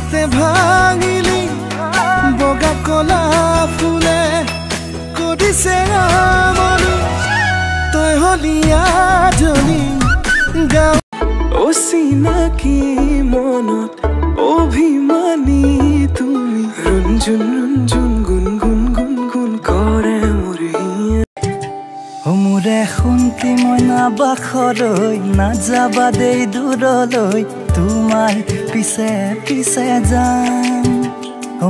হাতে ভাঙিলি বগা কলা ফুলে কদিছে আমনি তই হলি আজনি গাঁও অচিনাকি মনত অভিমানী তুমি ৰঞ্জুন ৰঞ্জুন গুণ গুণ গুণ গুণ কৰে মোৰে শুনতি মই নাবাখৰৈ নাযাবা দেই দূৰলৈ তোমাৰ পিছে পিছে যাম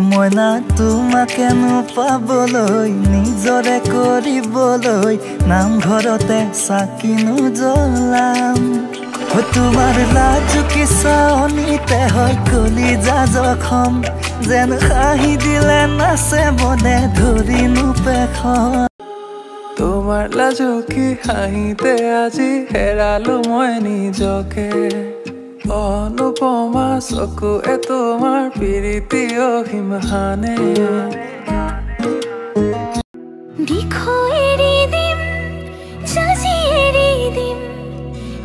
মই না তোমাকে নোপাবলৈ নিজৰে কৰিবলৈ নামঘৰতে চাকিনো জ্বলাম তোমাৰ লাজুকী চাৱনিতে হয় কলিজা জখম যেন হাঁহি দিলে নাচে বনে ধৰিনো পেখন তোমাৰ লাজুকী হাঁহিতে আজি হেৰালো মই নিজকে অনুপমা চকুৱে তোমাৰ প্ৰীতি অসীমহানে দিখো এৰি দিম সাজি এৰি দিম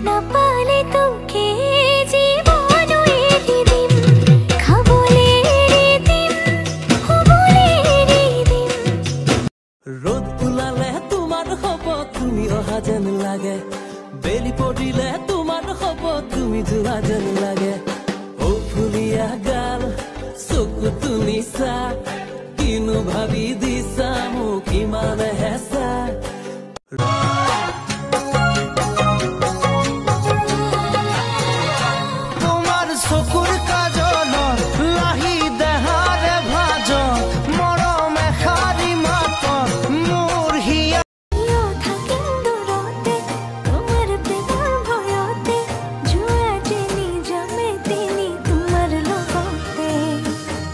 নাপালে তোকে জীবন এৰি দিম খাবলে এৰি দিম শুবলে এৰি দিম ৰ'দ ওলালে তোমাৰ হ'ব তুমি অহা যেন লাগে বেলি পৰিলে তোমাৰ হ'ব তুমি যোৱা যেন লাগে ও ফুলিয়া গাল চকু তুমি চা কিনো ভাবি দিছা মোক ইমান হেঁচা তোমাৰ চকুৰ কাজলৰ লাহি দেহাৰে ভাজ মৰম এষাৰি মাত মোৰ হিয়া থাকিম দূৰতে তোমাৰ প্ৰেমৰ ভয়তে যোৱা যেনি যামে তেনি তোমাৰ লগতে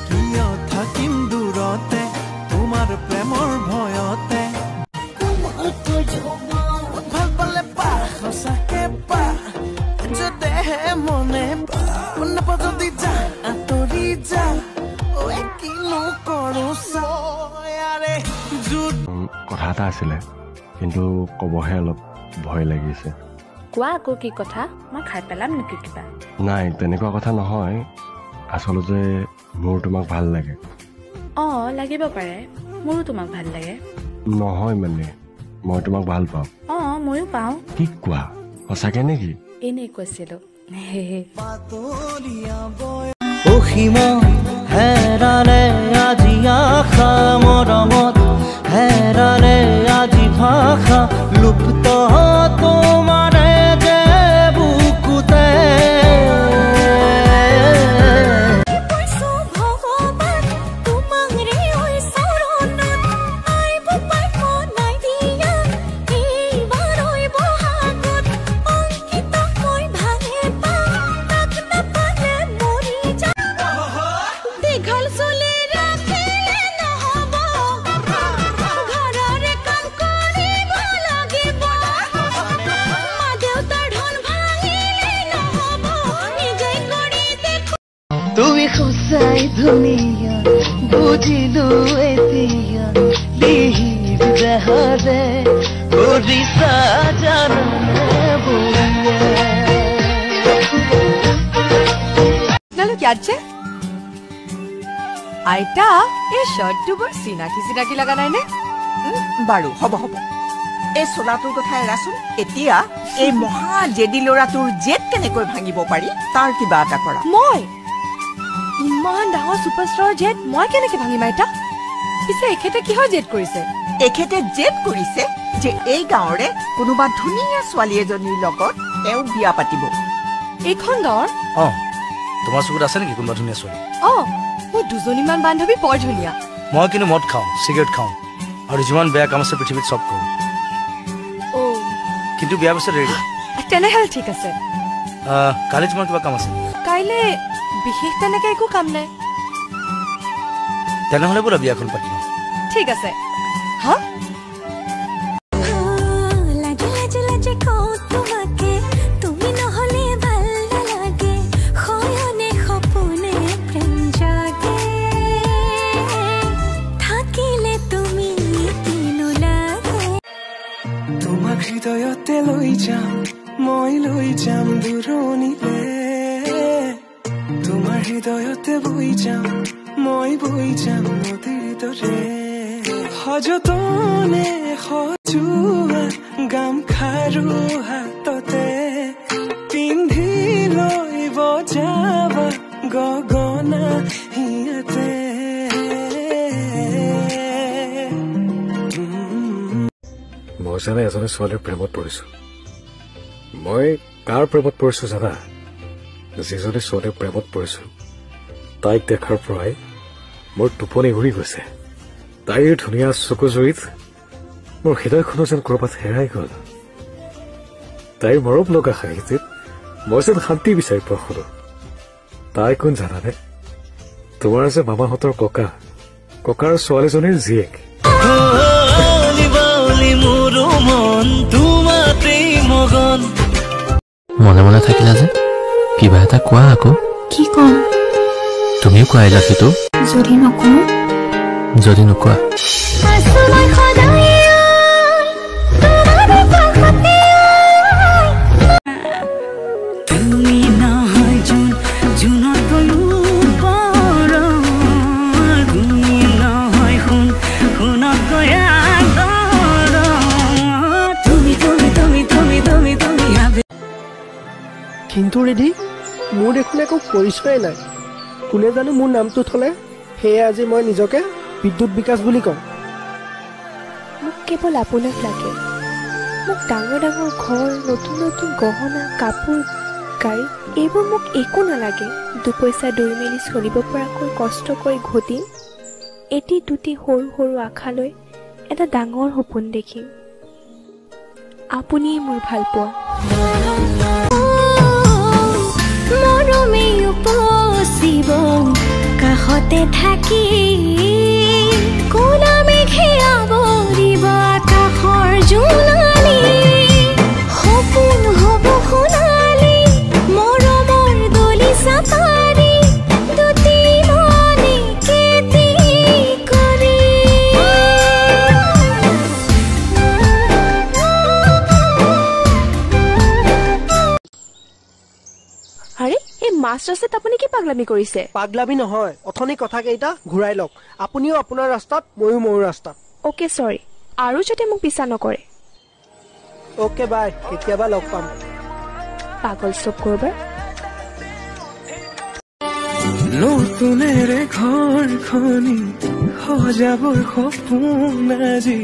কিয় থাকিম দূৰতে তোমাৰ প্ৰেমৰ ভয়তে ভাল পালে পা সঁচাকে পা যদেহে মনে পা নাপা যদি যা আঁতৰি যা কিনো কৰো চাৰে কথা এটা আছিলে কিন্তু কবহে অলপ ভয় লাগিছে কোৱা আকৌ কি কথা মই খাই পেলাম নেকি কিবা নাই তেনেকুৱা কথা নহয় আচলতে মোৰ তোমাক ভাল লাগে লাগিব পাৰে মোৰো তোমাক ভাল লাগে নহয় মানে মই তোমাক ভাল পাওঁ ময়ো পাওঁ কি কোৱা সঁচাকে নেকি এনেই কৈছিলো অসীম হেৰালে আজি আশা মৰমত হেৰালে আজি ভাষা লুপ্ত তোমাৰে যে বুকুতে তুমি সঁচাই ধুনীয়া বুজিলো এতিয়া দিহিৰ দেহৰে কৰিছা জানো কি আছে আইতা এই শাৰ্টটো বৰ চিনাকি চিনাকি লগা নাই নে বাৰু হ'ব হ'ব এই চোলাটোৰ কথা এৰাচোন এতিয়া এই মহা জেদি ল'ৰাটোৰ জেদ কেনেকৈ ভাঙিব পাৰি তাৰ কিবা এটা কৰা মই ইমান ডাঙৰ সুপাৰষ্টাৰ জেদ মই কেনেকে ভাঙিম আইতা পিছে এখেতে কিহৰ জেদ কৰিছে এখেতে জেদ কৰিছে যে এই গাঁৱৰে কোনোবা ধুনীয়া ছোৱালী এজনীৰ লগত তেওঁ বিয়া পাতিব এইখন গাঁৱৰ তোমাৰ চকুত আছে নেকি কোনোবা ধুনীয়া ছোৱালী মোৰ দুজনীমান বান্ধৱী বৰ ধুনীয়া মই কিন্তু মদ খাওঁ চিগাৰেট খাওঁ আৰু যিমান বেয়া কাম আছে পৃথিৱীত চব কৰোঁ কিন্তু বিয়া পিছত ৰেডি তেনেহ'লে ঠিক আছে কালি তোমাৰ কিবা কাম আছে কাইলে বিশেষ তেনেকে একো কাম নাই তেনেহ'লে বোলা বিয়াখন পাতিম ঠিক আছে হা হৃদয়তে লৈ যাম মই লৈ যাম দূৰণিলে তোমাৰ হৃদয়তে বৈ যাম মই বৈ যাম নদীৰ দৰে সযতনে সজোৱা গামখাৰু হাততে পিন্ধি লৈ বজাবা গগনা হিয়াতে মই জানে এজনী ছোৱালীৰ প্ৰেমত পৰিছো মই কাৰ প্ৰেমত পৰিছো জানা যিজনী ছোৱালীৰ প্ৰেমত পৰিছো তাইক দেখাৰ পৰাই মোৰ টোপনি উৰি গৈছে তাইৰ ধুনীয়া চকু জুৰিত মোৰ হৃদয়খনো যেন ক'ৰবাত হেৰাই গ'ল তাইৰ মৰম লগা হাঁহিটিত মই যেন শান্তি বিচাৰি পোৱা হলো তাই কোন জানানে তোমাৰ যে মামাহঁতৰ ককাৰ ছোৱালীজনীৰ জীয়েক মনে মনে থাকিলা যে কিবা এটা কোৱা আকৌ কি কম তুমিও কোৱা লাখিটো যদি নোকোৱা কিন্তু ৰেডি মোৰ দেখোন একো পৰিচয় নাই কোনে জানো মোৰ নামটো থলে সেয়ে আজি মই নিজকে বিদ্যুৎ বিকাশ বুলি কওঁ মোক কেৱল আপোনাক লাগে মোক ডাঙৰ ডাঙৰ ঘৰ নতুন নতুন গহনা কাপোৰ গাড়ী এইবোৰ মোক একো নালাগে দুপইচা দৈ মেলি চলিব পৰাকৈ কষ্ট কৰি ঘটিম এটি দুটি সৰু সৰু আশা লৈ এটা ডাঙৰ সপোন দেখিম আপুনিয়ে মোৰ ভাল পোৱা মৰমে উপচিব কাষতে থাকি কোলা মেঘে আৱৰিব আকাশৰ জোনালী সপোন হ'ব সোণালী মৰমৰ দলি চাপাৰী দুটি মনে কেতি কৰি আৰে এই মাছ ৰাস্তাত আপুনি কি পাগলামি কৰিছে পাগলামি নহয় অথনি কথা কেইটা ঘূৰাই লওক আপুনিও আপোনাৰ ৰাস্তাত ময়ো মোৰ ৰাস্তাত অ'কে চৰি আৰু যাতে মোক পিছা নকৰে অ'কে বাই কেতিয়াবা লগ পাম পাগল চব কৰবাৰ নতুনেৰে ঘৰখনি সজাবৰ সপোন আজি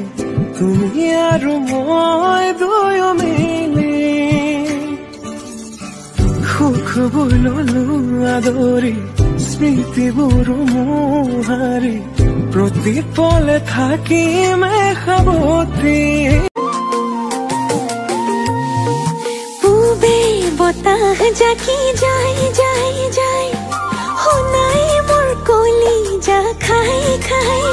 তুমি আৰু মই দুয়ো মিলি সুখবোৰ ললো আদৰি স্মৃতিবোৰ মোহাৰি প্ৰতি পলে থাকিম সাৱতি পূবে বতাহ জাকি যায় যায় যায় শুনাই মোৰ কলি যা খাই খাই